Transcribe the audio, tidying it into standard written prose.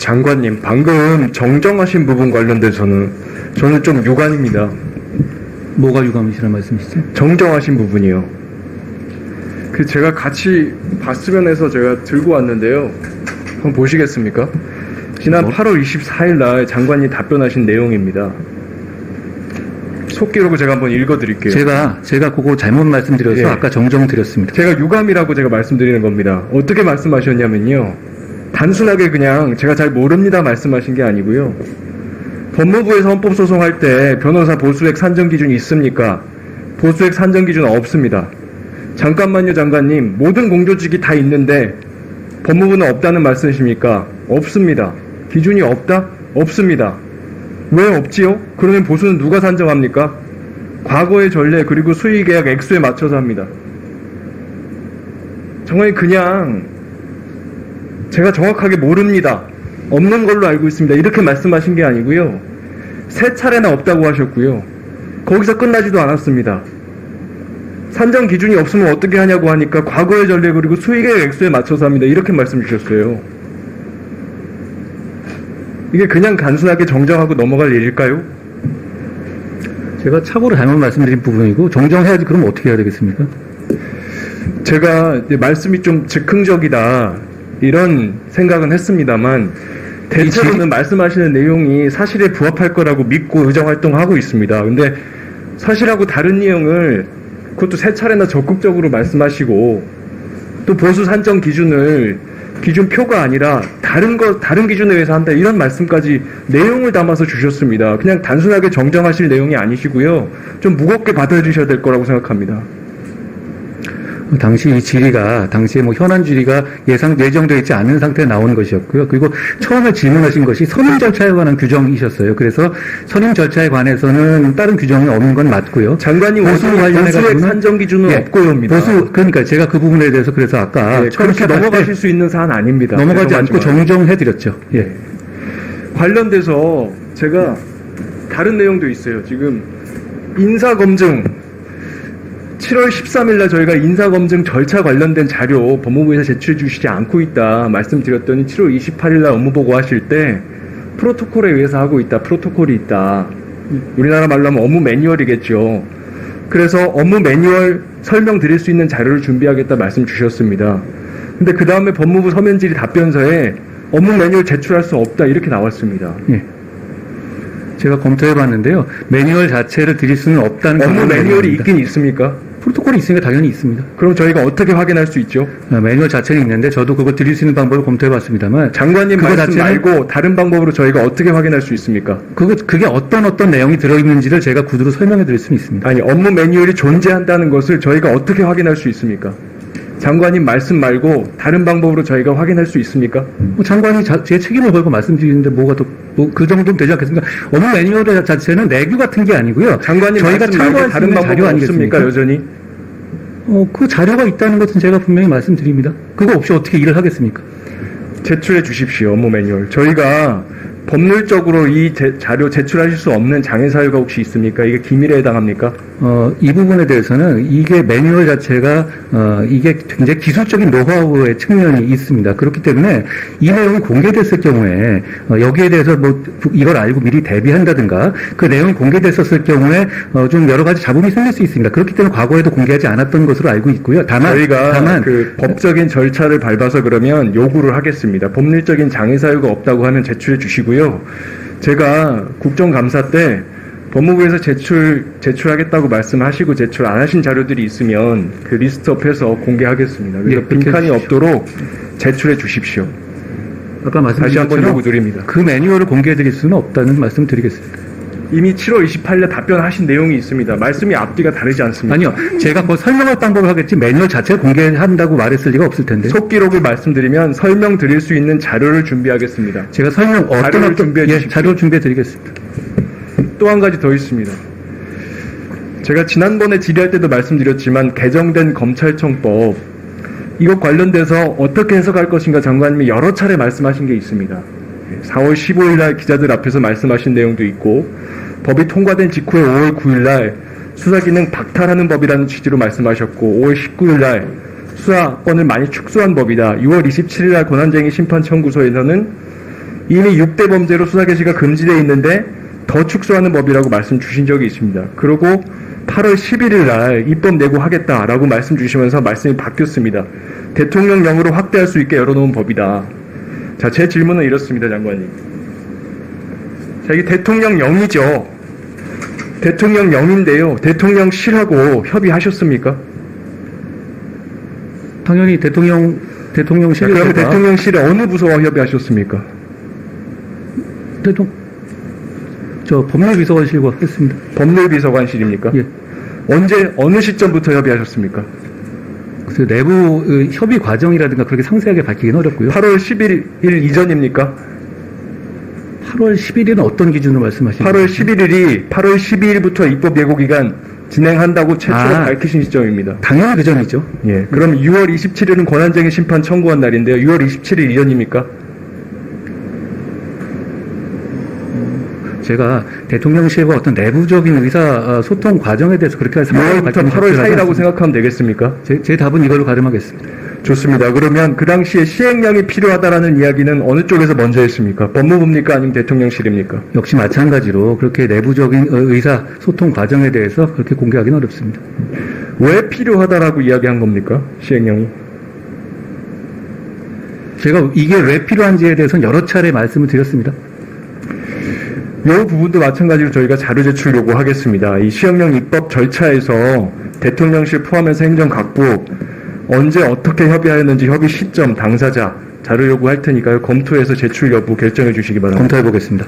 장관님, 방금 정정하신 부분 관련돼서는 저는 좀 유감입니다. 뭐가 유감이시라는 말씀이시죠? 정정하신 부분이요. 그 제가 같이 봤으면 해서 제가 들고 왔는데요. 한번 보시겠습니까? 지난 8월 24일 날 장관이 답변하신 내용입니다. 속기록을 제가 한번 읽어드릴게요. 제가 그거 잘못 말씀드려서 예. 아까 정정드렸습니다. 제가 유감이라고 제가 말씀드리는 겁니다. 어떻게 말씀하셨냐면요. 단순하게 그냥 제가 잘 모릅니다 말씀하신 게 아니고요. 법무부에서 헌법소송할 때 변호사 보수액 산정 기준이 있습니까? 보수액 산정 기준은 없습니다. 잠깐만요 장관님. 모든 공조직이 다 있는데 법무부는 없다는 말씀이십니까? 없습니다. 기준이 없다? 없습니다. 왜 없지요? 그러면 보수는 누가 산정합니까? 과거의 전례 그리고 수의계약 액수에 맞춰서 합니다. 정말 그냥 제가 정확하게 모릅니다. 없는 걸로 알고 있습니다. 이렇게 말씀하신 게 아니고요. 세 차례나 없다고 하셨고요. 거기서 끝나지도 않았습니다. 산정 기준이 없으면 어떻게 하냐고 하니까 과거의 전례 그리고 수의계약 액수에 맞춰서 합니다. 이렇게 말씀 주셨어요. 이게 그냥 단순하게 정정하고 넘어갈 일일까요? 제가 착오로 잘못 말씀드린 부분이고 정정해야지. 그럼 어떻게 해야 되겠습니까? 제가 말씀이 좀 즉흥적이다 이런 생각은 했습니다만 대체로는 말씀하시는 내용이 사실에 부합할 거라고 믿고 의정활동하고 있습니다. 근데 사실하고 다른 내용을 그것도 세 차례나 적극적으로 말씀하시고 또 보수 산정 기준을 기준표가 아니라 다른 기준에 의해서 한다 이런 말씀까지 내용을 담아서 주셨습니다. 그냥 단순하게 정정하실 내용이 아니시고요. 좀 무겁게 받아주셔야 될 거라고 생각합니다. 당시 이 질의가 당시에 현안 질의가 예정되어 있지 않은 상태에 나온 것이었고요. 그리고 처음에 질문하신 것이 선임 절차에 관한 규정이셨어요. 그래서 선임 절차에 관해서는 다른 규정이 없는 건 맞고요. 장관님 보수액 산정 기준은 없고요입니다. 그러니까 제가 그 부분에 대해서 그래서 아까 그렇게 넘어가실 수 있는 사안 아닙니다. 넘어가지 않고 정정해드렸죠. 예. 관련돼서 제가 다른 내용도 있어요. 지금 인사검증 7월 13일 날 저희가 인사검증 절차 관련된 자료 법무부에서 제출해 주시지 않고 있다 말씀드렸더니 7월 28일 날 업무보고 하실 때 프로토콜에 의해서 하고 있다. 프로토콜이 있다. 우리나라 말로 하면 업무 매뉴얼이겠죠. 그래서 업무 매뉴얼 설명드릴 수 있는 자료를 준비하겠다 말씀 주셨습니다. 근데 그 다음에 법무부 서면질의 답변서에 업무 매뉴얼 제출할 수 없다 이렇게 나왔습니다. 예. 제가 검토해봤는데요. 매뉴얼 자체를 드릴 수는 없다는 업무 매뉴얼이 있긴 있습니까? 프로토콜이 있으니까 당연히 있습니다. 그럼 저희가 어떻게 확인할 수 있죠? 매뉴얼 자체는 있는데 저도 그거 드릴 수 있는 방법을 검토해봤습니다만 장관님 말씀 말고 다른 방법으로 저희가 어떻게 확인할 수 있습니까? 그게 어떤 내용이 들어있는지를 제가 구두로 설명해드릴 수는 있습니다. 아니 업무 매뉴얼이 존재한다는 것을 저희가 어떻게 확인할 수 있습니까? 장관님 말씀 말고 다른 방법으로 저희가 확인할 수 있습니까? 장관이 제 책임을 걸고 말씀드리는데 뭐가 또 그 정도는 되지 않겠습니까? 업무 매뉴얼 자체는 내규 같은 게 아니고요. 장관님 저희가 참고할 수 다른 있는 자료 방법은 아니겠습니까? 없습니까 여전히? 그 자료가 있다는 것은 제가 분명히 말씀드립니다. 그거 없이 어떻게 일을 하겠습니까? 제출해 주십시오. 업무 매뉴얼. 저희가 법률적으로 이 자료 제출하실 수 없는 장애 사유가 혹시 있습니까? 이게 기밀에 해당합니까? 이 부분에 대해서는 이게 매뉴얼 자체가 이게 굉장히 기술적인 노하우의 측면이 있습니다. 그렇기 때문에 이 내용이 공개됐을 경우에 여기에 대해서 이걸 알고 미리 대비한다든가 그 내용이 공개됐었을 경우에 좀 여러 가지 잡음이 생길 수 있습니다. 그렇기 때문에 과거에도 공개하지 않았던 것으로 알고 있고요. 다만 그 법적인 절차를 밟아서 그러면 요구를 하겠습니다. 법률적인 장애 사유가 없다고 하면 제출해 주시고요. 제가 국정감사 때 법무부에서 제출하겠다고 말씀하시고 제출 안 하신 자료들이 있으면 그 리스트업해서 공개하겠습니다. 그래서 빈칸이 없도록 제출해 주십시오. 아까 말씀드린 다시 한번 요구드립니다. 그 매뉴얼을 공개해드릴 수는 없다는 말씀 드리겠습니다. 이미 7월 28일 답변하신 내용이 있습니다. 말씀이 앞뒤가 다르지 않습니다. 아니요. 제가 설명할 방법을 하겠지 매뉴얼 자체를 공개한다고 말했을 리가 없을 텐데. 속기록을 말씀드리면 설명드릴 수 있는 자료를 준비하겠습니다. 제가 자료를 준비해 드리겠습니다. 또 한 가지 더 있습니다. 제가 지난번에 질의할 때도 말씀드렸지만 개정된 검찰청법 이것 관련돼서 어떻게 해석할 것인가 장관님이 여러 차례 말씀하신 게 있습니다. 4월 15일 날 기자들 앞에서 말씀하신 내용도 있고 법이 통과된 직후에 5월 9일 날 수사기능 박탈하는 법이라는 취지로 말씀하셨고 5월 19일 날 수사권을 많이 축소한 법이다. 6월 27일 날 권한쟁의 심판청구소에서는 이미 6대 범죄로 수사 개시가 금지되어 있는데 더 축소하는 법이라고 말씀 주신 적이 있습니다. 그리고 8월 11일 날 입법 내고하겠다라고 말씀 주시면서 말씀이 바뀌었습니다. 대통령령으로 확대할 수 있게 열어놓은 법이다. 자, 제 질문은 이렇습니다, 장관님. 자, 이게 대통령령이죠. 대통령령인데요. 대통령실하고 협의하셨습니까? 당연히 자, 그럼 대통령실에서 대통령실의 어느 부서와 협의하셨습니까? 저 법률비서관실과 했습니다. 법률비서관실입니까? 예. 언제 어느 시점부터 협의하셨습니까? 그래서 내부 협의 과정이라든가 그렇게 상세하게 밝히기는 어렵고요. 8월 11일 이전입니까? 8월 10일에는 어떤 기준으로 말씀하시는 8월 11일이 8월 12일부터 입법 예고 기간 진행한다고 최초로 아. 밝히신 시점입니다. 당연히 그 전이죠. 예. 그럼 6월 27일은 권한쟁의 심판 청구한 날인데요. 6월 27일 이전입니까? 제가 대통령실과 어떤 내부적인 의사 소통 과정에 대해서 그렇게 6월부터 8월 사이라고 생각하면 되겠습니까? 제 답은 이걸로 가름하겠습니다. 좋습니다. 그러면 그 당시에 시행령이 필요하다라는 이야기는 어느 쪽에서 먼저 했습니까? 법무부입니까? 아니면 대통령실입니까? 역시 마찬가지로 그렇게 내부적인 의사 소통 과정에 대해서 그렇게 공개하기는 어렵습니다. 왜 필요하다라고 이야기한 겁니까? 시행령이? 제가 이게 왜 필요한지에 대해서는 여러 차례 말씀을 드렸습니다. 이 부분도 마찬가지로 저희가 자료 제출 요구하겠습니다. 이 시행령 입법 절차에서 대통령실 포함해서 행정각부 언제 어떻게 협의하였는지 협의 시점, 당사자 자료 요구할 테니까요. 검토해서 제출 여부 결정해 주시기 바랍니다. 검토해 보겠습니다.